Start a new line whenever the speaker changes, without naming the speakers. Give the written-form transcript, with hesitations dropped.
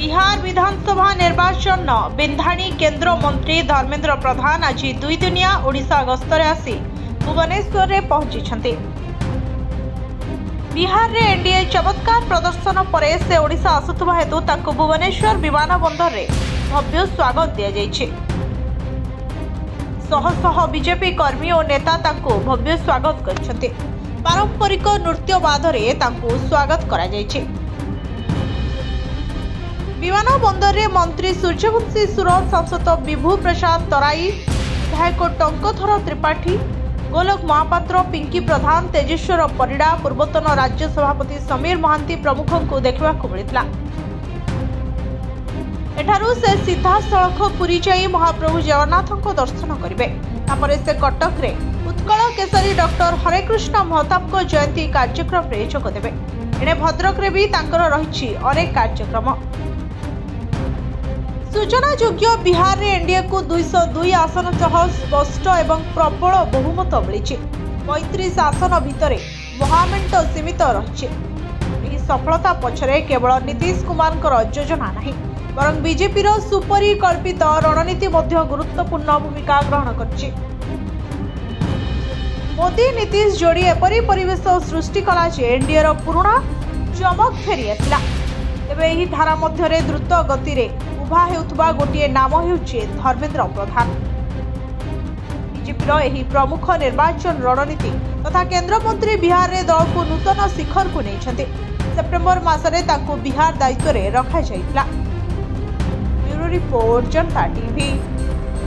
बिहार विधानसभा निर्वाचन बिंधाणी केंद्र मंत्री धर्मेंद्र प्रधान आज 2 दिनिया ओडिशा गस्तरे आसी भुवनेश्वर रे पहुंची। बिहार रे एनडीए चमत्कार प्रदर्शन पर से ओडिशा आसुवा हेतु तांको भुवनेश्वर विमान बंदर रे भव्य स्वागत दिया जायछि। शह शह बीजेपी कर्मी और नेता तांको भव्य स्वागत करछन्ते। पारंपरिक नृत्य बादरे तांको स्वागत करा जायछि। विमान बंदर रे मंत्री सूर्यवंशी सुर, सांसद विभू प्रसाद तराई, विधायक टंकधर त्रिपाठी, गोलोक महापात्र, पिंकी प्रधान, तेजेश्वर परिड़ा, पूर्वतन राज्य सभापति समीर महांती प्रमुख को देखा मिलता। एठारू से सीधा सड़क पुरी जाई महाप्रभु जगन्नाथ को दर्शन करेंगे। तापर से कटक रे उत्कल केसरी डॉक्टर हरेकृष्ण महताब को जयंती कार्यक्रम रे जोग देबे। एने भद्रक रे भी तांकर रहिछि अनेक कार्यक्रम। सूचना योग्य बिहार रे एनडीए को 202 आसन सह स्पष्ट एवं प्रबल बहुमत मिली। 35 आसन भितर महामेंट सीमित रही। सफलता पछरे केवल नीतीश कुमार योजना नहीं बरं बीजेपी सुपरिकल्पित रणनीति गुरुत्वपूर्ण भूमिका ग्रहण कर। मोदी नीतीश जोड़ी एपरी परिवेश सृष्टि कला एनडीए पुराणा चमक फेरी आसला। तेबे एही धारा मध्यरे द्रुत गति रे उभा हेउथबा गोटिए नाम हेउछि धर्मेंद्र प्रधान। बीजेपीर एही प्रमुख निर्वाचन रणनीति तथा केंद्र मंत्री बिहार रे दल को नूतन शिखर को नैछन्ते। सेप्टेम्बर मासरे ताको बिहार दायित्व रे रखा जायतिला। ब्यूरो रिपोर्ट, जनता टीवी।